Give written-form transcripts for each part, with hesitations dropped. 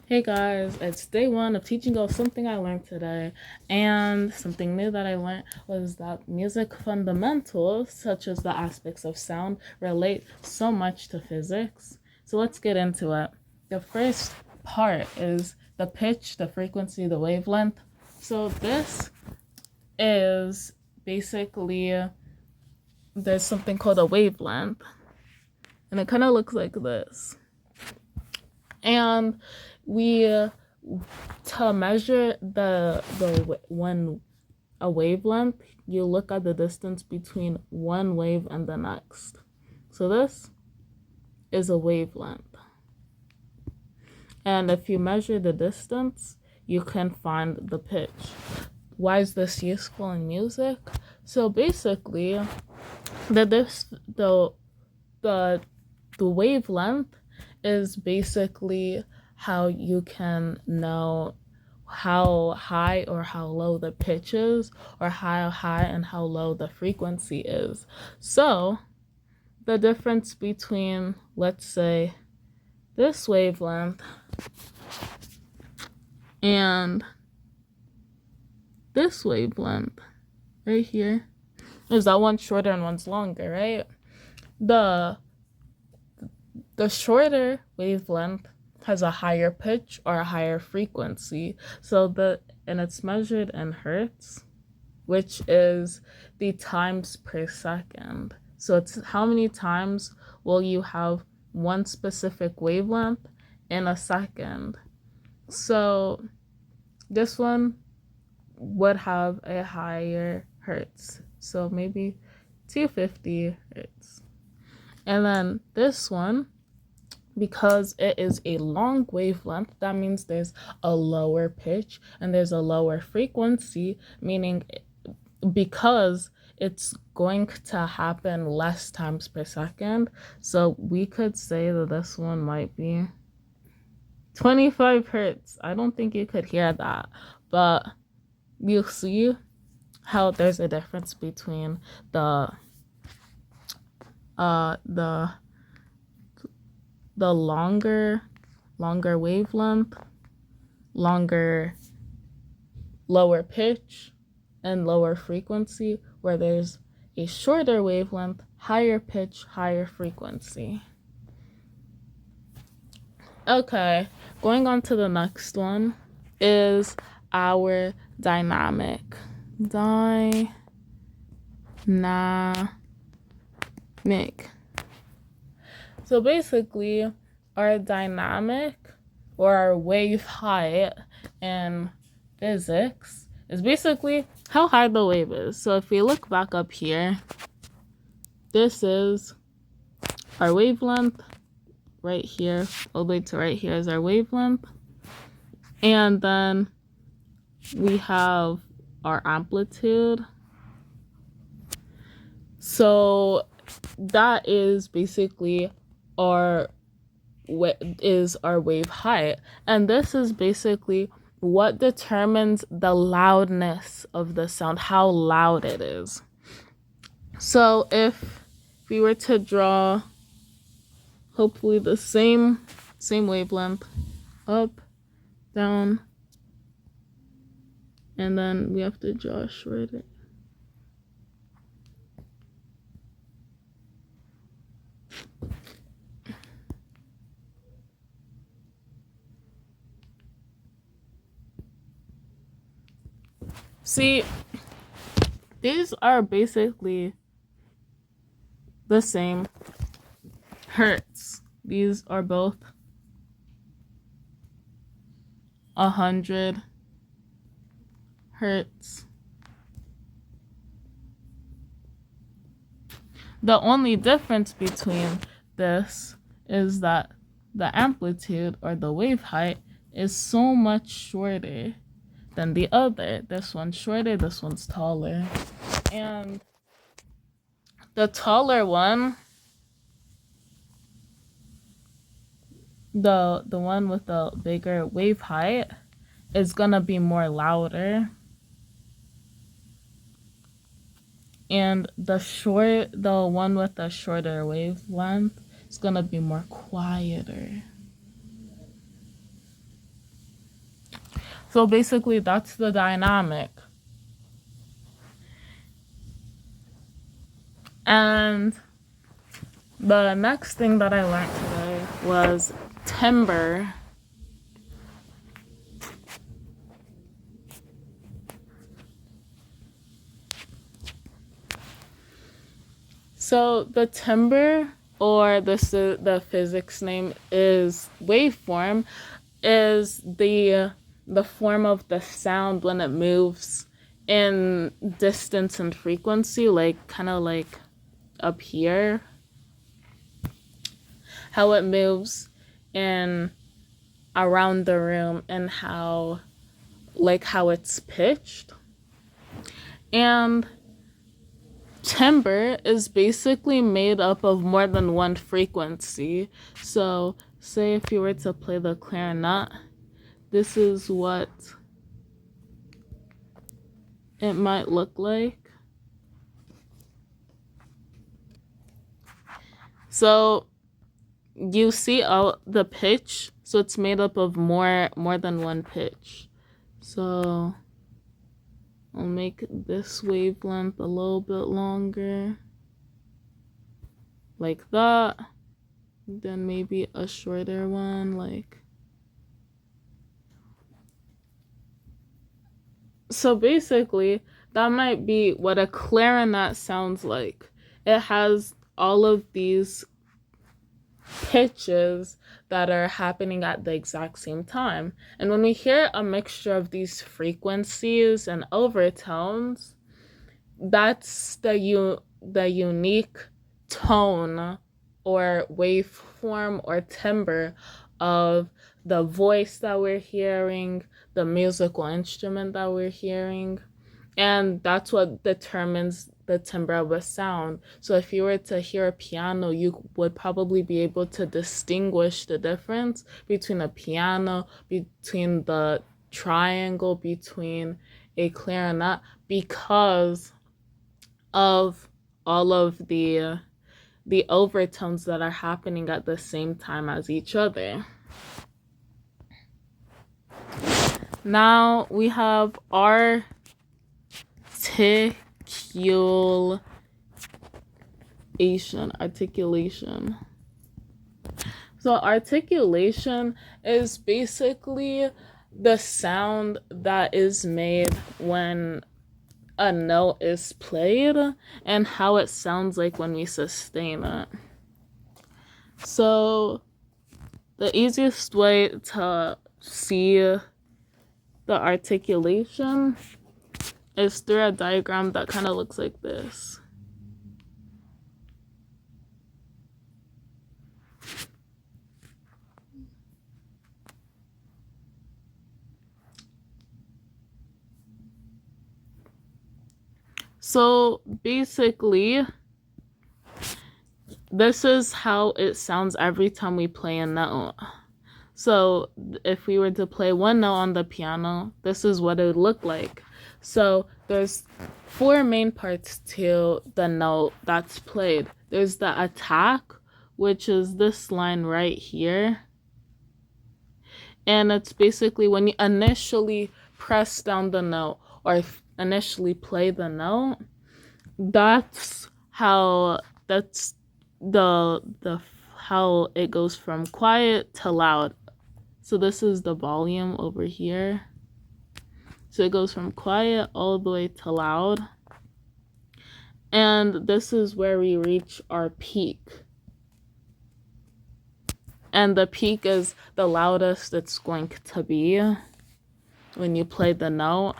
Hey guys, it's day one of teaching you something I learned today, and something new that I learned was that music fundamentals, such as the aspects of sound, relate so much to physics. So let's get into it. The first part is the pitch, the frequency, the wavelength. So this is basically, there's something called a wavelength, and it kind of looks like this. And we to measure the when a wavelength, you look at the distance between one wave and the next. So this is a wavelength. And if you measure the distance, you can find the pitch. Why is this useful in music? So basically, the wavelength is basically how you can know how high or how low the pitch is, or how high and how low the frequency is. So the difference between, let's say, this wavelength and this wavelength right here is that one's shorter and one's longer, right? The shorter wavelength has a higher pitch or a higher frequency. And it's measured in hertz, which is the times per second. So it's how many times will you have one specific wavelength in a second. So this one would have a higher hertz. So maybe 250 hertz. And then this one, because it is a long wavelength, that means there's a lower pitch and there's a lower frequency, meaning because it's going to happen less times per second. So we could say that this one might be 25 hertz. I don't think you could hear that, but you see how there's a difference between the longer wavelength, lower pitch, and lower frequency, where there's a shorter wavelength, higher pitch, higher frequency. Okay, going on to the next one is our dynamic. So basically, our dynamic, or our wave height in physics, is basically how high the wave is. So if we look back up here, this is our wavelength. Right here, all the way to right here is our wavelength. And then we have our amplitude. So that is basically our wave height. And this is basically what determines the loudness of the sound, how loud it is. So if we were to draw hopefully the same wavelength, up, down, and then we have to draw shorter. See, these are basically the same hertz. These are both 100 hertz. The only difference between this is that the amplitude, or the wave height, is so much shorter than the other. This one's shorter, this one's taller. And the taller one, the one with the bigger wave height, is gonna be more louder. And the one with the shorter wavelength is gonna be more quieter. So basically, that's the dynamic. And the next thing that I learned today was timbre. So the timbre, or the physics name is waveform, is the form of the sound when it moves in distance and frequency, like kind of like up here, how it moves in around the room, and how it's pitched. And timbre is basically made up of more than one frequency. So say if you were to play the clarinet, this is what it might look like. So you see the pitch, so it's made up of more than one pitch. So I'll make this wavelength a little bit longer, like that. Then maybe a shorter one, like. So basically, that might be what a clarinet sounds like. It has all of these pitches that are happening at the exact same time. And when we hear a mixture of these frequencies and overtones, that's the unique tone or waveform or timbre of the voice that we're hearing, the musical instrument that we're hearing. And that's what determines the timbre of a sound. So if you were to hear a piano, you would probably be able to distinguish the difference between a piano, between the triangle, between a clarinet, because of all of the overtones that are happening at the same time as each other. Now we have articulation. So articulation is basically the sound that is made when a note is played and how it sounds like when we sustain it. So the easiest way to see the articulation is through a diagram that kind of looks like this. So basically, this is how it sounds every time we play a note. So if we were to play one note on the piano, this is what it would look like. So there's 4 main parts to the note that's played. There's the attack, which is this line right here. And it's basically when you initially press down the note or initially play the note, that's how how it goes from quiet to loud. So this is the volume over here. So it goes from quiet all the way to loud. And this is where we reach our peak. And the peak is the loudest it's going to be when you play the note.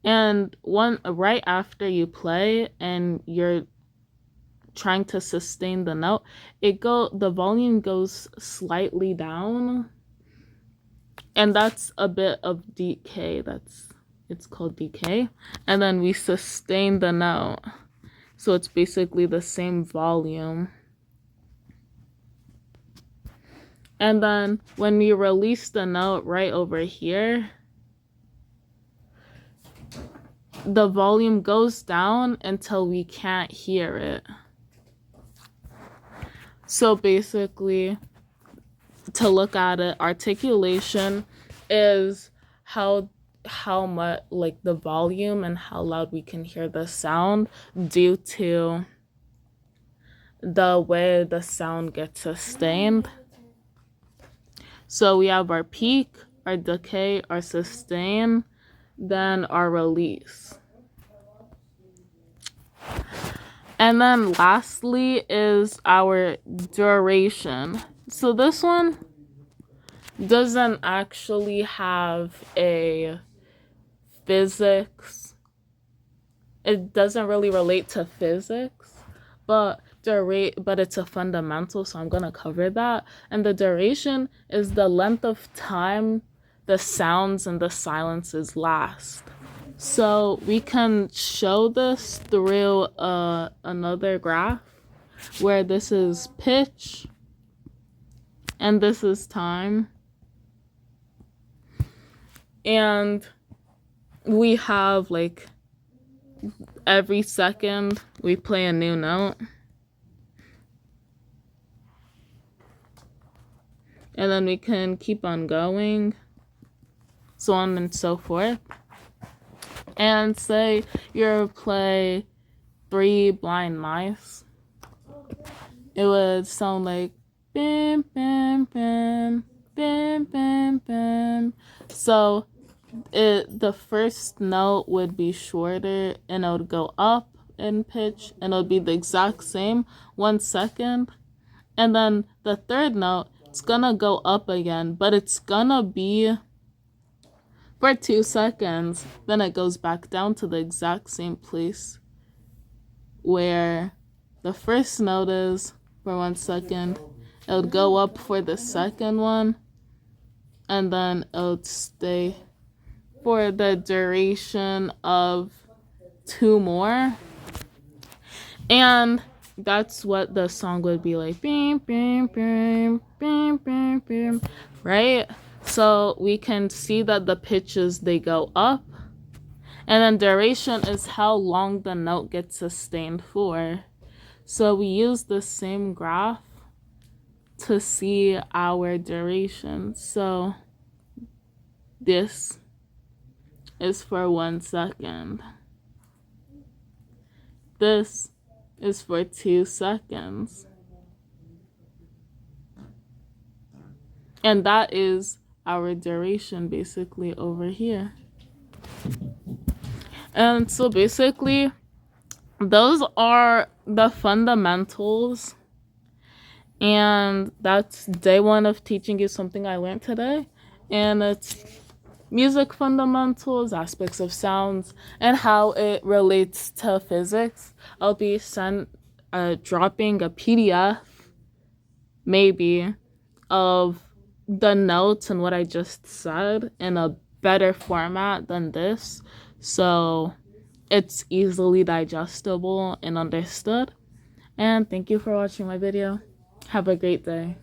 And right after you play and you're trying to sustain the note, the volume goes slightly down. And that's a bit of decay. It's called decay. And then we sustain the note. So it's basically the same volume. And then when we release the note right over here, the volume goes down until we can't hear it. So basically, to look at it, articulation is how how much, like the volume and how loud we can hear the sound due to the way the sound gets sustained. So we have our peak, our decay, our sustain, then our release. And then lastly is our duration. So this one doesn't actually have a physics. It doesn't really relate to physics, but it's a fundamental, so I'm going to cover that. And the duration is the length of time the sounds and the silences last. So we can show this through another graph where this is pitch and this is time. And we have like every second we play a new note. And then we can keep on going, so on and so forth. And say you play 3 Blind Mice. It would sound like bam, bam, bam, bam, bam, bam. So the first note would be shorter and it would go up in pitch and it would be the exact same 1 second. And then the third note, it's gonna go up again, but it's gonna be for 2 seconds. Then it goes back down to the exact same place where the first note is for 1 second. It would go up for the second one, and then it would stay for the duration of 2 more. And that's what the song would be like. Bam, bam, bam, bam, bam, bam. Right? So we can see that the pitches, they go up. And then duration is how long the note gets sustained for. So we use the same graph to see our duration. So this is for 1 second. This is for 2 seconds. And that is our duration basically over here. And so basically, those are the fundamentals. And that's day 1 of teaching you something I learned today. And it's music fundamentals, aspects of sounds, and how it relates to physics. I'll be dropping a PDF, maybe, of the notes and what I just said in a better format than this, so it's easily digestible and understood. And thank you for watching my video. Have a great day.